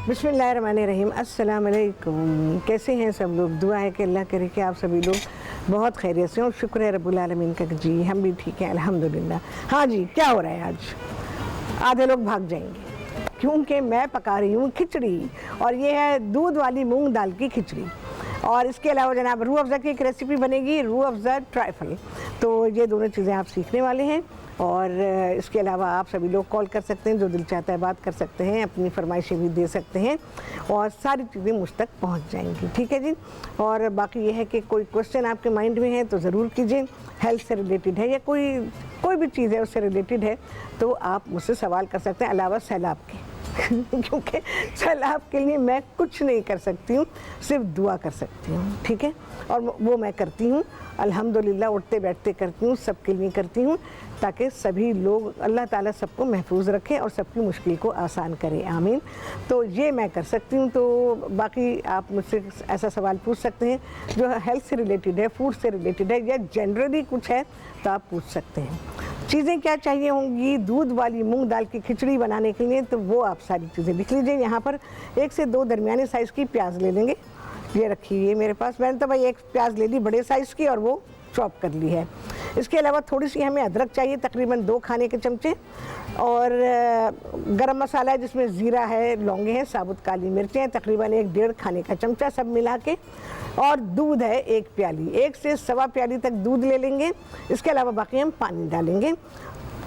बिस्मिल्लाहिर्रहमानिर्रहीम। अस्सलाम वालेकुम। कैसे हैं सब लोग? दुआ है कि अल्लाह करे कि आप सभी लोग बहुत खैरियत से, और शुक्र है रब्बुल आलमीन का कि जी हम भी ठीक हैं अल्हम्दुलिल्लाह। हाँ जी, क्या हो रहा है आज? आधे लोग भाग जाएंगे क्योंकि मैं पका रही हूँ खिचड़ी, और ये है दूध वाली मूंग दाल की खिचड़ी। और इसके अलावा जनाब रूह अफ़ज़ा की एक रेसिपी बनेगी, रूह अफ़ज़ा ट्राइफल। तो ये दोनों चीज़ें आप सीखने वाले हैं। और इसके अलावा आप सभी लोग कॉल कर सकते हैं, जो दिल चाहता है बात कर सकते हैं, अपनी फरमाइशें भी दे सकते हैं, और सारी चीज़ें मुझ तक पहुंच जाएंगी। ठीक है जी। और बाकी ये है कि कोई क्वेश्चन आपके माइंड में है तो ज़रूर कीजिए, हेल्थ से रिलेटेड है या कोई भी चीज़ है उससे रिलेटेड है तो आप मुझसे सवाल कर सकते हैं, अलावा सैलाब के क्योंकि सैलाब के लिए मैं कुछ नहीं कर सकती हूँ, सिर्फ दुआ कर सकती हूँ। ठीक है, और वो मैं करती हूँ अल्हम्दुलिल्लाह, उठते बैठते करती हूँ, सबके लिए करती हूँ, ताकि सभी लोग, अल्लाह ताला सबको महफूज रखे और सबकी मुश्किल को आसान करे, आमीन। तो ये मैं कर सकती हूँ। तो बाकी आप मुझसे ऐसा सवाल पूछ सकते हैं जो हेल्थ से रिलेटेड है, फूड से रिलेटेड है, या जनरली कुछ है तो आप पूछ सकते हैं। चीज़ें क्या चाहिए होंगी दूध वाली मूंग दाल की खिचड़ी बनाने के लिए, तो वो आप सारी चीज़ें लिख लीजिए। यहाँ पर 1 से 2 दरमियाने साइज़ की प्याज ले लेंगे, ये रखी है मेरे पास। मैंने तो भाई 1 प्याज ले ली बड़े साइज़ की और वो चॉप कर ली है। इसके अलावा थोड़ी सी हमें अदरक चाहिए, तकरीबन 2 खाने के चमचे, और गरम मसाला है जिसमें ज़ीरा है, लौंगे हैं, साबुत काली मिर्चें हैं, तकरीबन 1-1.5 खाने का चमचा, सब मिला के। और दूध है 1 प्याली, 1 से सवा प्याली तक दूध ले लेंगे। इसके अलावा बाकी हम पानी डालेंगे,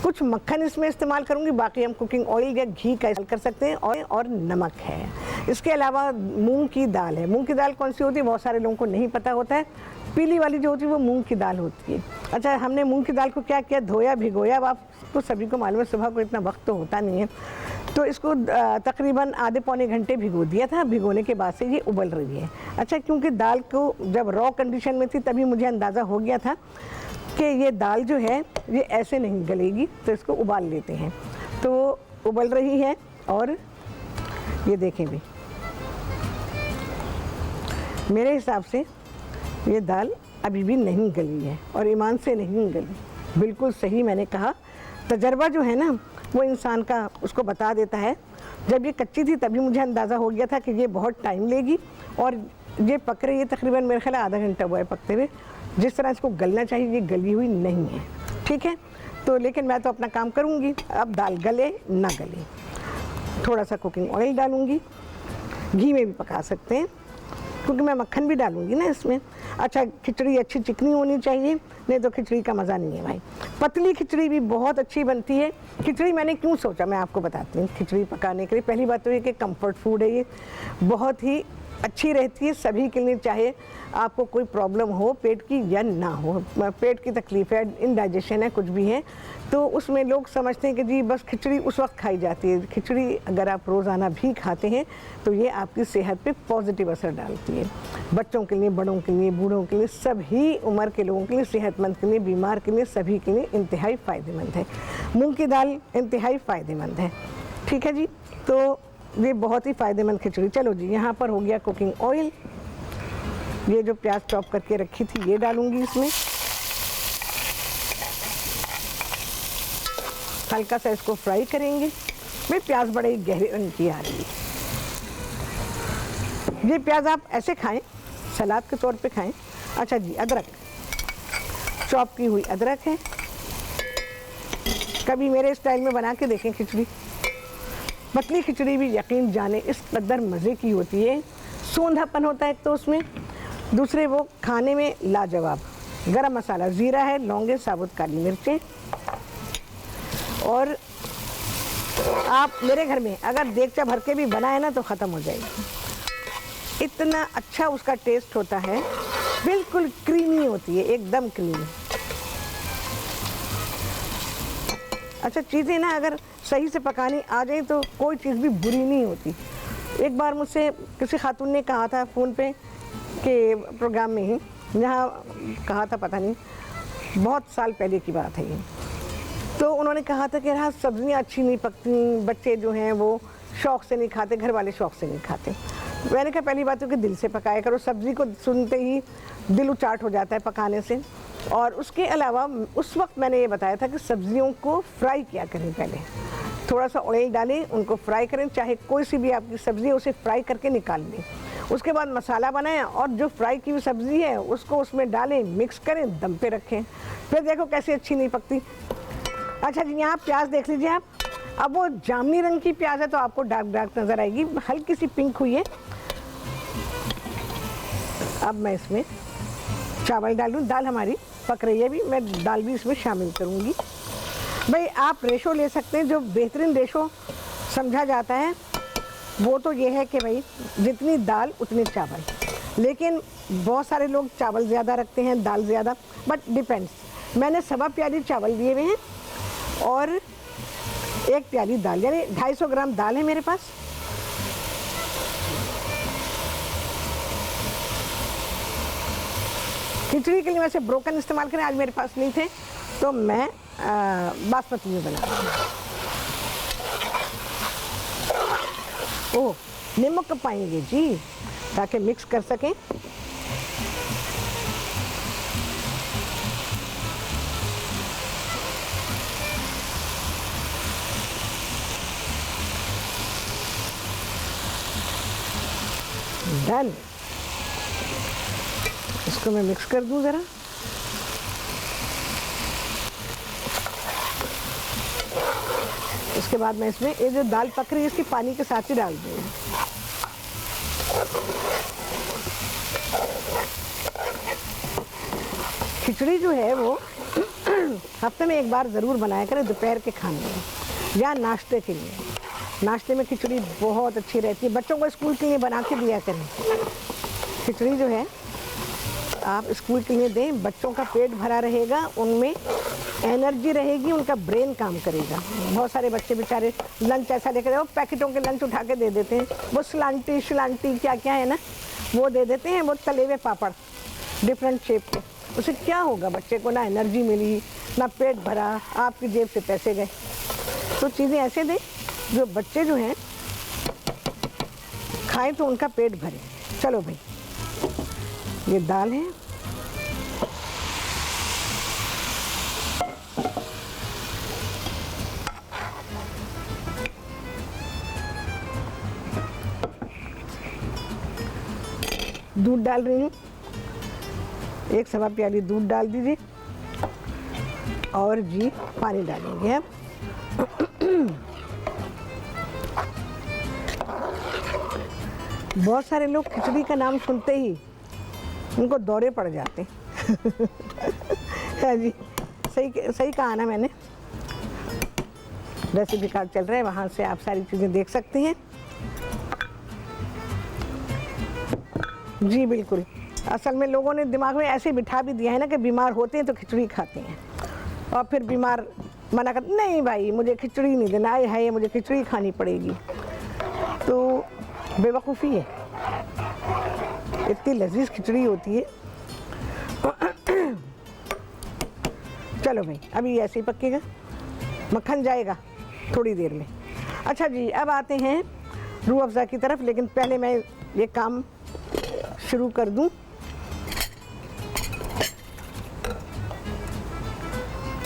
कुछ मक्खन इसमें इस्तेमाल करूँगी, बाकी हम कुकिंग ऑयल या घी का इस्तेमाल कर सकते हैं, और नमक है। इसके अलावा मूंग की दाल है। मूंग की दाल कौन सी होती है बहुत सारे लोगों को नहीं पता होता है, पीली वाली जो होती है वो मूंग की दाल होती है। अच्छा, हमने मूंग की दाल को क्या किया, धोया, भिगोया। अब आपको सभी को मालूम है सुबह को इतना वक्त तो होता नहीं है, तो इसको तकरीबन आधे पौने घंटे भिगो दिया था। भिगोने के बाद से ये उबल रही है। अच्छा, क्योंकि दाल को जब रॉ कंडीशन में थी तभी मुझे अंदाज़ा हो गया था कि ये दाल जो है ये ऐसे नहीं गलेगी, तो इसको उबाल लेते हैं। तो उबल रही है, और ये देखें भी मेरे हिसाब से ये दाल अभी भी नहीं गली है, और ईमान से नहीं गली, बिल्कुल सही मैंने कहा। तजर्बा जो है ना वो इंसान का उसको बता देता है। जब ये कच्ची थी तभी मुझे अंदाज़ा हो गया था कि ये बहुत टाइम लेगी, और ये पक रही है तकरीबन मेरे ख्याल आधा घंटा हुआ है पकते हुए। जिस तरह इसको गलना चाहिए ये गली हुई नहीं है। ठीक है, तो लेकिन मैं तो अपना काम करूँगी। अब दाल गले ना गले, थोड़ा सा कुकिंग ऑयल डालूँगी, घी में भी पका सकते हैं क्योंकि मैं मक्खन भी डालूंगी ना इसमें। अच्छा, खिचड़ी अच्छी चिकनी होनी चाहिए, नहीं तो खिचड़ी का मज़ा नहीं है भाई। पतली खिचड़ी भी बहुत अच्छी बनती है। खिचड़ी मैंने क्यों सोचा मैं आपको बताती हूँ। खिचड़ी पकाने के लिए पहली बात तो ये कि कंफर्ट फूड है, ये बहुत ही अच्छी रहती है सभी के लिए, चाहे आपको कोई प्रॉब्लम हो पेट की या ना हो। पेट की तकलीफ़ है, इनडाइजेशन है, कुछ भी है, तो उसमें लोग समझते हैं कि जी बस खिचड़ी उस वक्त खाई जाती है। खिचड़ी अगर आप रोज़ाना भी खाते हैं तो ये आपकी सेहत पे पॉजिटिव असर डालती है। बच्चों के लिए, बड़ों के लिए, बूढ़ों के लिए, सभी उम्र के लोगों के लिए, सेहतमंद के लिए, बीमार के लिए, सभी के लिए इंतहाई फ़ायदेमंद है। मूँग की दाल इंतहाई फ़ायदेमंद है। ठीक है जी, तो ये बहुत ही फ़ायदेमंद खिचड़ी। चलो जी, यहाँ पर हो गया कुकिंग ऑयल। ये जो प्याज चॉप करके रखी थी ये डालूंगी इसमें, हल्का सा इसको फ्राई करेंगे। भाई प्याज बड़े गहरे रंग की आ रही है। ये प्याज आप ऐसे खाएं, सलाद के तौर पे खाएं। अच्छा जी, अदरक, चॉप की हुई अदरक है। कभी मेरे स्टाइल में बना के देखें खिचड़ी। पतली खिचड़ी भी यकीन जाने इस कदर मज़े की होती है। सोंधापन होता है एक तो उसमें, दूसरे वो खाने में लाजवाब। गरम मसाला, ज़ीरा है, लौंगे, साबुत काली मिर्चें। और आप मेरे घर में अगर देगचा भर के भी बनाए ना तो ख़त्म हो जाएगी, इतना अच्छा उसका टेस्ट होता है। बिल्कुल क्रीमी होती है, एकदम क्रीमी। अच्छा, चीज़ें ना अगर सही से पकानी आ जाए तो कोई चीज़ भी बुरी नहीं होती। एक बार मुझसे किसी खातून ने कहा था फ़ोन पे कि प्रोग्राम में ही, जहाँ कहा था पता नहीं, बहुत साल पहले की बात है ये, तो उन्होंने कहा था कि यार सब्ज़ियाँ अच्छी नहीं पकती, बच्चे जो हैं वो शौक़ से नहीं खाते, घर वाले शौक़ से नहीं खाते। मैंने कहा पहली बात तो कि दिल से पकाया करो, सब्ज़ी को सुनते ही दिल उचाट हो जाता है पकाने से। और उसके अलावा उस वक्त मैंने ये बताया था कि सब्ज़ियों को फ्राई किया करें पहले, थोड़ा सा ऑयल डालें, उनको फ्राई करें, चाहे कोई सी भी आपकी सब्ज़ी है उसे फ्राई करके निकाल लें। उसके बाद मसाला बनाएं और जो फ्राई की हुई सब्ज़ी है उसको उसमें डालें, मिक्स करें, दम पे रखें। फिर देखो कैसी अच्छी नहीं पकती। अच्छा जी, यहाँ प्याज देख लीजिए आप। अब वो जामुनी रंग की प्याज है तो आपको डार्क डार्क नज़र आएगी, हल्की सी पिंक हुई है। अब मैं इसमें चावल डालूँ, दाल हमारी पक रही है, भी मैं दाल भी इसमें शामिल करूँगी। भाई आप रेशो ले सकते हैं, जो बेहतरीन रेशो समझा जाता है वो तो ये है कि भाई जितनी दाल उतने चावल, लेकिन बहुत सारे लोग चावल ज़्यादा रखते हैं, दाल ज़्यादा, बट डिपेंड्स। मैंने 1.25 प्याली चावल लिए हुए हैं और 1 प्याली दाल, यानी 250 ग्राम दाल है मेरे पास। खिचड़ी के लिए वैसे ब्रोकन इस्तेमाल करें, आज मेरे पास नहीं थे तो मैं बासमती में बना रही हूँ। ओह, नमक पाएंगे जी ताकि मिक्स कर सकें। डन, इसको मैं मिक्स कर दूं ज़रा। इसके बाद मैं इसमें ये जो दाल पक रही है इसकी पानी के साथ ही डाल दूँगी। खिचड़ी जो है वो हफ्ते में एक बार ज़रूर बनाया करें, दोपहर के खाने में या नाश्ते के लिए। नाश्ते में खिचड़ी बहुत अच्छी रहती है, बच्चों को स्कूल के लिए बना के दिया करें। खिचड़ी जो है आप स्कूल के लिए दें, बच्चों का पेट भरा रहेगा, उनमें एनर्जी रहेगी, उनका ब्रेन काम करेगा। बहुत सारे बच्चे बेचारे लंच ऐसा लेकर, वो पैकेटों के लंच उठा के दे देते हैं, वो सलांटी शलांटी क्या क्या है ना वो दे देते हैं, वो तले हुए पापड़ डिफरेंट शेप के। उसे क्या होगा, बच्चे को ना एनर्जी मिली ना पेट भरा, आपकी जेब से पैसे गए। तो चीज़ें ऐसे दें जो बच्चे जो हैं खाएं तो उनका पेट भरे। चलो भाई, ये दाल है, दूध डाल रही हूँ, 1 सवा प्याली दूध डाल दीजिए और जी पानी डालेंगे अब। बहुत सारे लोग खिचड़ी का नाम सुनते ही उनको दौरे पड़ जाते हैं। हाँ जी, सही कहा ना मैंने। रेसिपी कार्ड चल रहा है, वहाँ से आप सारी चीज़ें देख सकते हैं। जी बिल्कुल, असल में लोगों ने दिमाग में ऐसे बिठा भी दिया है ना कि बीमार होते हैं तो खिचड़ी खाते हैं, और फिर बीमार मना कर, नहीं भाई मुझे खिचड़ी नहीं देना है, मुझे खिचड़ी खानी पड़ेगी। तो बेवकूफ़ी है, इतनी लजीज खिचड़ी होती है। चलो भाई, अभी ऐसे ही पकेगा, मक्खन जाएगा थोड़ी देर में। अच्छा जी, अब आते हैं रूह अफ़ज़ा की तरफ, लेकिन पहले मैं ये काम शुरू कर दूं।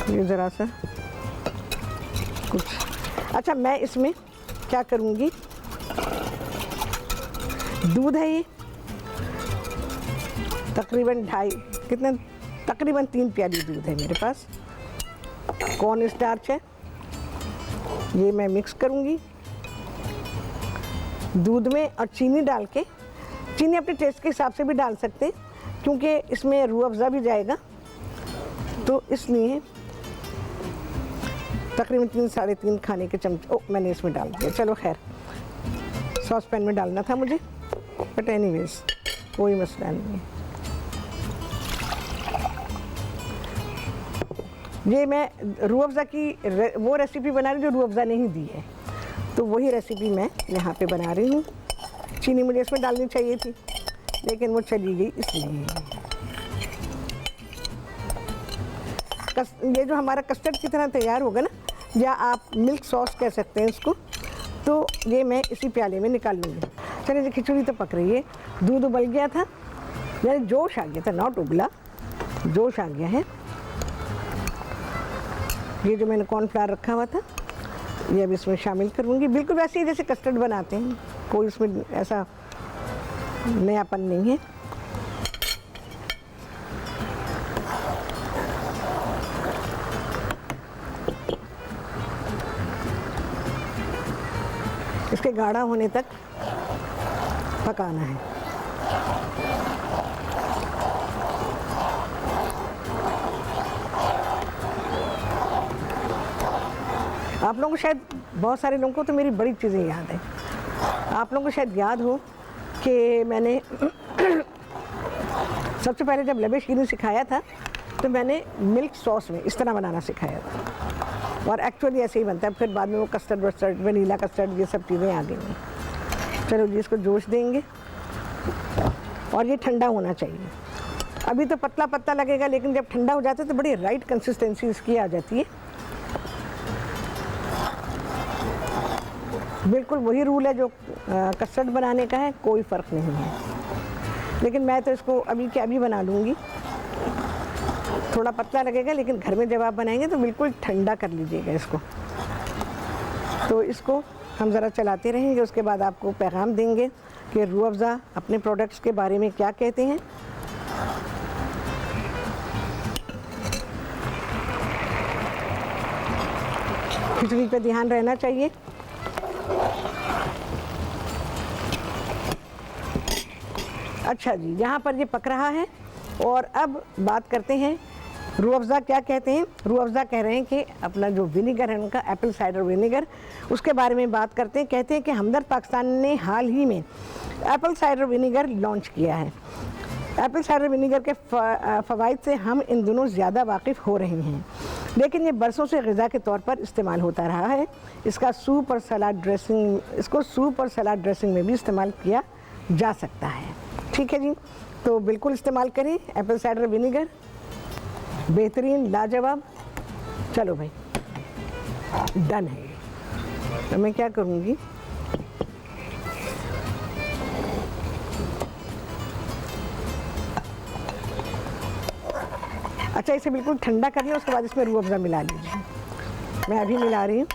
ये ज़रा सा कुछ, अच्छा मैं इसमें क्या करूँगी, दूध है ये तकरीबन तकरीबन 3 प्याली दूध है मेरे पास। कॉर्न स्टार्च है, ये मैं मिक्स करूँगी दूध में, और चीनी डाल के, चीनी अपने टेस्ट के हिसाब से भी डाल सकते हैं क्योंकि इसमें रूह अफ़ज़ा भी जाएगा, तो इसलिए तकरीबन 3-3.5 खाने के चमचे मैंने इसमें डाल दिया। चलो खैर, सॉस पैन में डालना था मुझे, बट एनीवेज कोई मसला नहीं है। ये मैं रूह अफ़ज़ा की वो रेसिपी बना रही हूँ जो रूह अफ़ज़ा नहीं दी है, तो वही रेसिपी मैं यहाँ पे बना रही हूँ। चीनी मुझे इसमें डालनी चाहिए थी लेकिन वो चली गई, इसलिए ये जो हमारा कस्टर्ड की तरह तैयार होगा ना, या आप मिल्क सॉस कह सकते हैं इसको, तो ये मैं इसी प्याले में निकाल लूँगी। चलिए, खिचड़ी तो पक रही है, दूध उबल गया था, यानी जोश आ गया था, नॉट उबला, जोश आ गया है। ये जो मैंने कॉर्नफ्लावर रखा हुआ था ये अब इसमें शामिल करूँगी, बिल्कुल वैसे ही जैसे कस्टर्ड बनाते हैं, कोई इसमें ऐसा नयापन नहीं है। इसके गाढ़ा होने तक पकाना है। आप लोगों को शायद, बहुत सारे लोगों को तो मेरी बड़ी चीज़ें याद है। आप लोगों को शायद याद हो कि मैंने सबसे पहले जब लबे शीरी सिखाया था तो मैंने मिल्क सॉस में इस तरह बनाना सिखाया था, और एक्चुअली ऐसे ही बनता है। फिर बाद में वो कस्टर्ड वस्टर्ड, वनीला कस्टर्ड, ये सब चीज़ें आ गई हैं। चलो जी, इसको जोश देंगे और ये ठंडा होना चाहिए। अभी तो पतला पतला लगेगा, लेकिन जब ठंडा हो जाता है तो बड़ी राइट कंसिस्टेंसी इसकी आ जाती है। बिल्कुल वही रूल है जो कस्टर्ड बनाने का है, कोई फ़र्क नहीं है। लेकिन मैं तो इसको अभी के अभी बना लूँगी। थोड़ा पतला लगेगा, लेकिन घर में जब आप बनाएंगे तो बिल्कुल ठंडा कर लीजिएगा इसको। तो इसको हम ज़रा चलाते रहेंगे, उसके बाद आपको पैगाम देंगे कि रूह अफ़ज़ा अपने प्रोडक्ट्स के बारे में क्या कहते हैं। खिचड़ी पे ध्यान रहना चाहिए। अच्छा जी, यहाँ पर ये पक रहा है और अब बात करते हैं रूह अफ़ज़ा क्या कहते हैं। रूह अफ़ज़ा कह रहे हैं कि अपना जो विनेगर है उनका, एप्पल साइडर विनेगर, उसके बारे में बात करते हैं। कहते हैं कि हमदर्द पाकिस्तान ने हाल ही में एप्पल साइडर विनेगर लॉन्च किया है। एप्पल साइडर विनेगर के फ़वाइद से हम इन दिनों ज़्यादा वाकिफ़ हो रहे हैं, लेकिन ये बरसों से ग़िज़ा के तौर पर इस्तेमाल होता रहा है। इसको सूप और सलाद ड्रेसिंग में भी इस्तेमाल किया जा सकता है। ठीक है जी, तो बिल्कुल इस्तेमाल करें एप्पल साइडर विनेगर, बेहतरीन, लाजवाब। चलो भाई, डन है। तो मैं क्या करूँगी, अच्छा इसे बिल्कुल ठंडा कर लिया, उसके बाद इसमें रूह अफ़ज़ा मिला लीजिए। मैं अभी मिला रही हूँ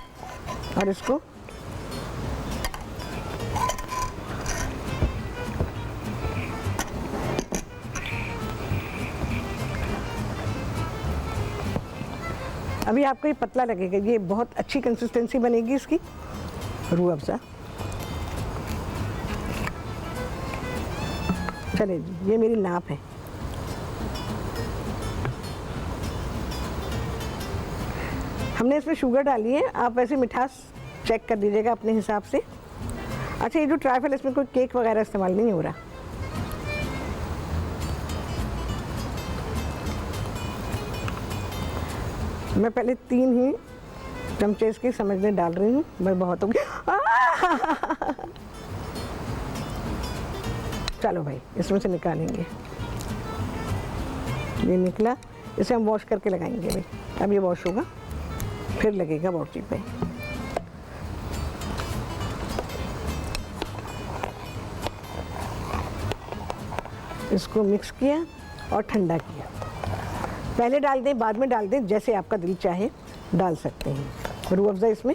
और इसको अभी आपको ये पतला लगेगा, ये बहुत अच्छी कंसिस्टेंसी बनेगी इसकी रूह अफ़ज़ा। चलिए जी, ये मेरी नाप है। हमने इसमें शुगर डाली है, आप वैसे मिठास चेक कर लीजिएगा अपने हिसाब से। अच्छा, ये जो ट्राइफल, इसमें कोई केक वगैरह इस्तेमाल नहीं हो रहा। मैं पहले 3 ही चमचे इसकी समझने डाल रही हूँ, मैं बहुत हो गया। चलो भाई, इसमें से निकालेंगे। ये निकला, इसे हम वॉश करके लगाएंगे भाई। अब ये वॉश होगा, फिर लगेगा बॉटल पे। इसको मिक्स किया और ठंडा किया। पहले डाल दें, बाद में डाल दें, जैसे आपका दिल चाहे डाल सकते हैं। रूह अफ़ज़ा इसमें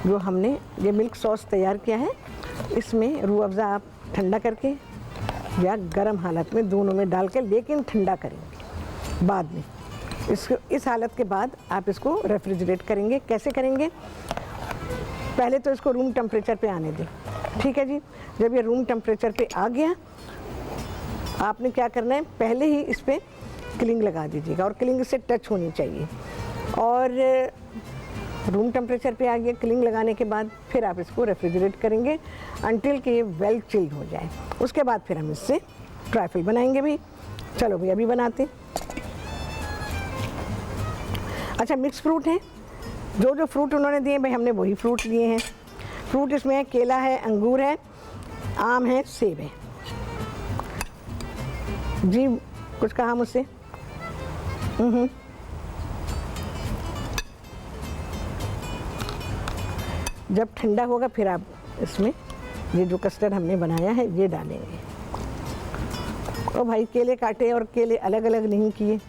जो हमने ये मिल्क सॉस तैयार किया है, इसमें रूह अफ़ज़ा आप ठंडा करके या गर्म हालत में, दोनों में डाल के, लेकिन ठंडा करेंगे बाद में। इस हालत के बाद आप इसको रेफ्रिजरेट करेंगे। कैसे करेंगे, पहले तो इसको रूम टेम्परेचर पे आने दें। ठीक है जी, जब ये रूम टेम्परेचर पे आ गया, आपने क्या करना है, पहले ही इस पर क्लिंग लगा दीजिएगा, और क्लिंग इससे टच होनी चाहिए। और रूम टेम्परेचर पे आ गया, क्लिंग लगाने के बाद फिर आप इसको रेफ्रिजरेट करेंगे अनटिल कि ये वेल चिल्ड हो जाए। उसके बाद फिर हम इससे ट्राइफल बनाएंगे भाई। चलो भाई, अभी बनाते हैं। अच्छा, मिक्स फ्रूट है, जो फ्रूट उन्होंने दिए भाई, हमने वही फ्रूट लिए हैं। फ्रूट इसमें है, केला है, अंगूर है, आम है, सेब है। जी, कुछ कहा मुझसे? जब ठंडा होगा फिर आप इसमें ये जो कस्टर्ड हमने बनाया है ये डालेंगे। ओ भाई, केले काटे और केले अलग अलग नहीं किए।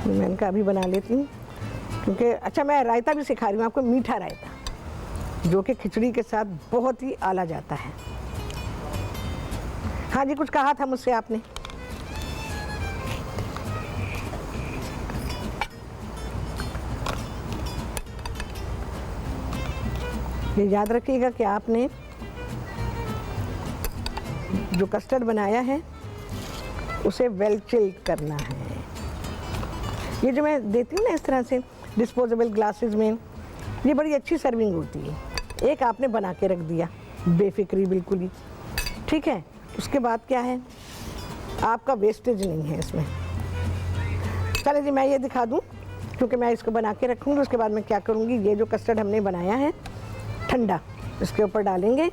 मैंने कहा अभी बना लेती हूँ, क्योंकि अच्छा मैं रायता भी सिखा रही हूँ आपको, मीठा रायता, जो कि खिचड़ी के साथ बहुत ही आला जाता है। हाँ जी, कुछ कहा था मुझसे आपने? ये याद रखिएगा कि आपने जो कस्टर्ड बनाया है उसे वेल चिल्ड करना है। ये जो मैं देती हूँ ना इस तरह से डिस्पोजेबल ग्लासेस में, ये बड़ी अच्छी सर्विंग होती है। एक आपने बना के रख दिया बेफिक्री बिल्कुल ही, ठीक है। उसके बाद क्या है, आपका वेस्टेज नहीं है इसमें। चले जी मैं ये दिखा दूँ, क्योंकि मैं इसको बना के रखूँगी। उसके बाद मैं क्या करूँगी, ये जो कस्टर्ड हमने बनाया है ठंडा, इसके ऊपर डालेंगे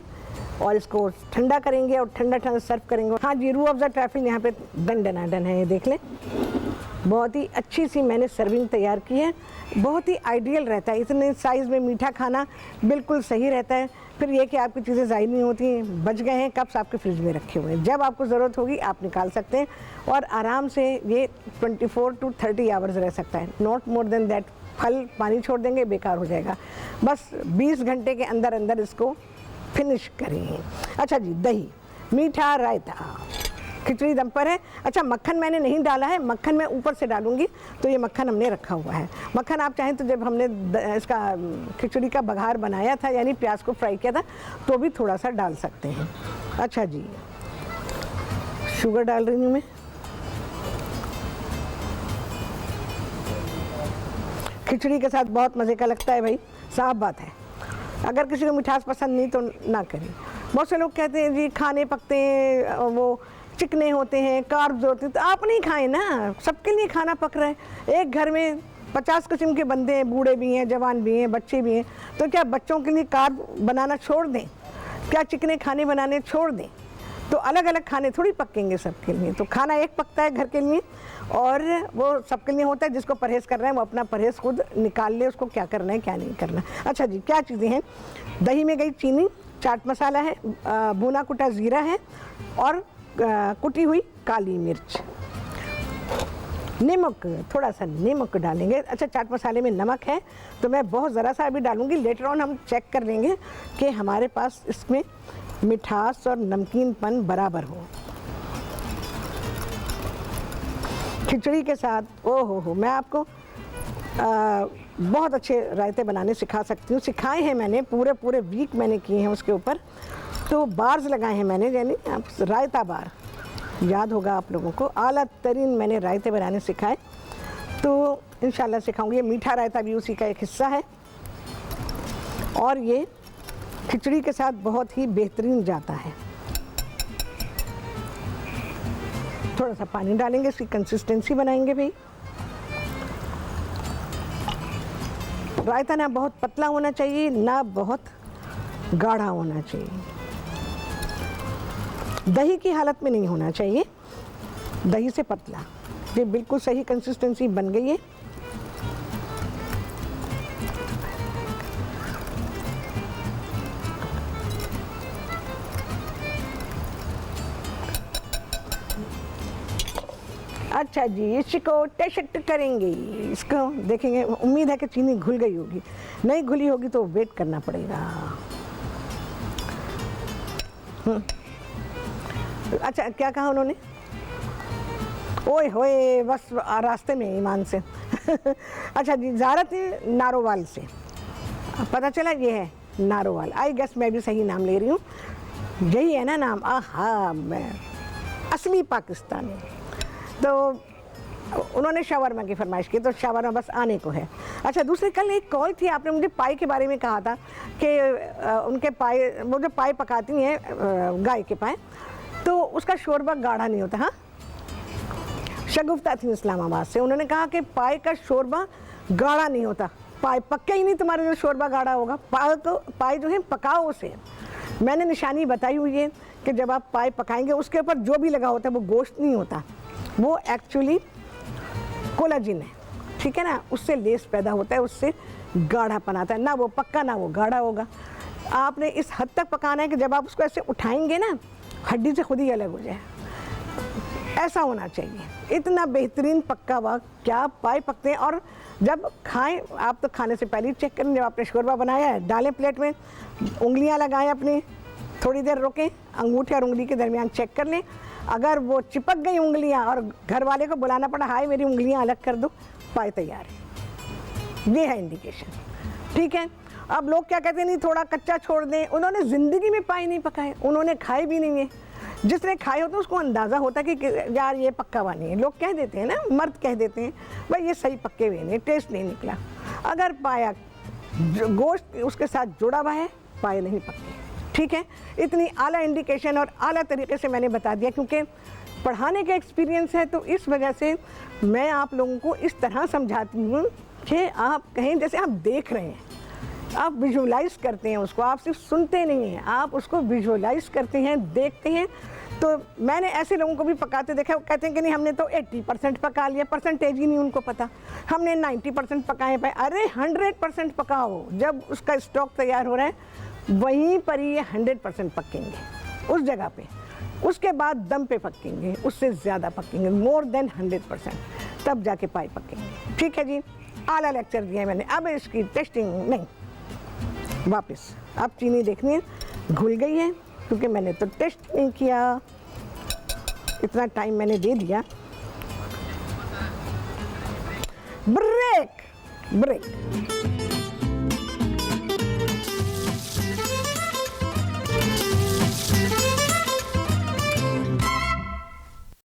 और इसको ठंडा करेंगे और ठंडा ठंडा सर्व करेंगे। हाँ जी, रूह अफ़ज़ा ट्रैफल यहाँ पे डन है, ये देख लें। बहुत ही अच्छी सी मैंने सर्विंग तैयार की है, बहुत ही आइडियल रहता है। इतने साइज़ में मीठा खाना बिल्कुल सही रहता है। फिर ये कि आपकी चीज़ें ज़ाहिर नहीं होती, बच गए हैं, कप्स आपके फ्रिज में रखे हुए हैं, जब आपको ज़रूरत होगी आप निकाल सकते हैं और आराम से ये 24 to 30 आवर्स रह सकता है, नॉट मोर देन दैट। फल पानी छोड़ देंगे बेकार हो जाएगा, बस 20 घंटे के अंदर अंदर इसको फिनिश करें। अच्छा जी, दही, मीठा रायता, खिचड़ी दम पर है। अच्छा मक्खन मैंने नहीं डाला है, मक्खन मैं ऊपर से डालूंगी, तो ये मक्खन हमने रखा हुआ है। मक्खन आप चाहें तो जब हमने इसका खिचड़ी का बघार बनाया था, यानी प्याज को फ्राई किया था, तो भी थोड़ा सा डाल सकते हैं। अच्छा जी, शुगर डाल रही हूँ मैं। खिचड़ी के साथ बहुत मज़े का लगता है भाई, साफ बात है। अगर किसी को मिठास पसंद नहीं तो ना करें। बहुत से लोग कहते हैं जी खाने पकते हैं, वो चिकने होते हैं, कार्ब्स होते हैं, तो आप नहीं खाएं ना, सबके लिए खाना पक रहा है। एक घर में 50 किस्म के बंदे हैं, बूढ़े भी हैं, जवान भी हैं, बच्चे भी हैं, तो क्या बच्चों के लिए कार्ब बनाना छोड़ दें? क्या चिकने खाने बनाने छोड़ दें? तो अलग अलग खाने थोड़ी पकेंगे सबके लिए। तो खाना एक पकता है घर के लिए और वो सबके लिए होता है। जिसको परहेज़ करना है वो अपना परहेज़ खुद निकाल ले, उसको क्या करना है क्या नहीं करना। अच्छा जी, क्या चीज़ें हैं? दही में गई चीनी, चाट मसाला है, भुना कुटा ज़ीरा है और कुटी हुई काली मिर्च, नमक, थोड़ा सा नमक डालेंगे। अच्छा चाट मसाले में नमक है तो मैं बहुत ज़रा सा अभी डालूँगी, लेटर ऑन हम चेक कर लेंगे कि हमारे पास इसमें मिठास और नमकीनपन बराबर हो। खिचड़ी के साथ ओ हो, मैं आपको बहुत अच्छे रायते बनाने सिखा सकती हूँ। सिखाए हैं मैंने, पूरे वीक मैंने किए हैं उसके ऊपर, तो बार्स लगाए हैं मैंने, यानी आप रायता बार याद होगा आप लोगों को। आला तरीन मैंने रायते बनाने सिखाए, तो इंशाल्लाह सिखाऊंगी। ये मीठा रायता भी उसी का एक हिस्सा है और ये खिचड़ी के साथ बहुत ही बेहतरीन जाता है। थोड़ा सा पानी डालेंगे, इसकी कंसिस्टेंसी बनाएंगे भाई। रायता ना बहुत पतला होना चाहिए ना बहुत गाढ़ा होना चाहिए, दही की हालत में नहीं होना चाहिए, दही से पतला। ये बिल्कुल सही कंसिस्टेंसी बन गई है। अच्छा जी, इसको टेस्ट करेंगे, इसको देखेंगे। उम्मीद है कि चीनी घुल गई होगी, नहीं घुली होगी तो वेट करना पड़ेगा। अच्छा क्या कहा उन्होंने? ओए होए, बस रास्ते में ईमान से। अच्छा जी, ज़ारत नारोवाल से पता चला ये है नारोवाल। आई गेस मैं भी सही नाम ले रही हूँ, यही है ना नाम? आहा, मैं असली पाकिस्तानी। तो उन्होंने शावरमा की फरमाइश की, तो शावरमा बस आने को है। अच्छा दूसरी, कल एक कॉल थी, आपने मुझे पाई के बारे में कहा था कि उनके पाई, वो जो पाई पकाती हैं गाय के पाए, तो उसका शोरबा गाढ़ा नहीं होता। हाँ, शगुफ्ता थी इस्लामाबाद से, उन्होंने कहा कि पाई का शोरबा गाढ़ा नहीं होता। पाई पक्का ही नहीं, तुम्हारे जो शोरबा गाढ़ा होगा। पाई जो है पकाओ उसे। मैंने निशानी बताई हुई है कि जब आप पाई पकाएंगे उसके ऊपर जो भी लगा होता है वो गोश्त नहीं होता, वो एक्चुअली कोलाजिन है, ठीक है ना, उससे लेस पैदा होता है, उससे गाढ़ापन आता है। ना वो पक्का ना वो गाढ़ा होगा। आपने इस हद तक पकाना है कि जब आप उसको ऐसे उठाएंगे ना, हड्डी से खुद ही अलग हो जाए। ऐसा होना चाहिए, इतना बेहतरीन पक्का हुआ। क्या पाए पकते हैं। और जब खाएं, आप तो खाने से पहले ही चेक करें, जब आपने शोरबा बनाया है डालें प्लेट में, उंगलियां लगाएं अपनी, थोड़ी देर रोकें, अंगूठे और उंगली के दरमियान चेक कर लें। अगर वो चिपक गई उंगलियां और घर वाले को बुलाना पड़ा, हाय मेरी उंगलियां अलग कर दो, पाए तैयार है। ये है इंडिकेशन, ठीक है। अब लोग क्या कहते हैं, नहीं थोड़ा कच्चा छोड़ दें। उन्होंने ज़िंदगी में पाए नहीं पकाए, उन्होंने खाए भी नहीं है। जिसने खाए होते हैं उसको अंदाज़ा होता है कि यार ये पक्का हुआ नहीं है। लोग कह देते हैं ना, मर्द कह देते हैं भाई ये सही पक्के हुए नहीं, टेस्ट नहीं निकला। अगर पाया गोश्त उसके साथ जुड़ा हुआ है, पाए नहीं पक्के, ठीक है। इतनी आला इंडिकेशन और आला तरीके से मैंने बता दिया, क्योंकि पढ़ाने का एक्सपीरियंस है, तो इस वजह से मैं आप लोगों को इस तरह समझाती हूँ कि आप कहें जैसे आप देख रहे हैं, आप विजुअलाइज करते हैं उसको, आप सिर्फ सुनते नहीं हैं, आप उसको विजुअलाइज करते हैं, देखते हैं। तो मैंने ऐसे लोगों को भी पकाते देखा, वो कहते हैं कि नहीं हमने तो 80% पका लिया, परसेंटेज ही नहीं उनको पता, हमने 90% पकाए पाए। अरे 100% पकाओ, जब उसका स्टॉक तैयार हो रहा है वहीं पर ही ये 100% पकेंगे उस जगह पे। उसके बाद दम पे पकेंगे, उससे ज़्यादा पकेंगे, मोर देन 100%, तब जाके पाए पकेंगे, ठीक है जी। आला लेक्चर दिया मैंने, अब इसकी टेस्टिंग नहीं, वापस अब चीनी देखनी है घुल गई है, क्योंकि मैंने तो टेस्ट नहीं किया, इतना टाइम मैंने दे दिया। Break break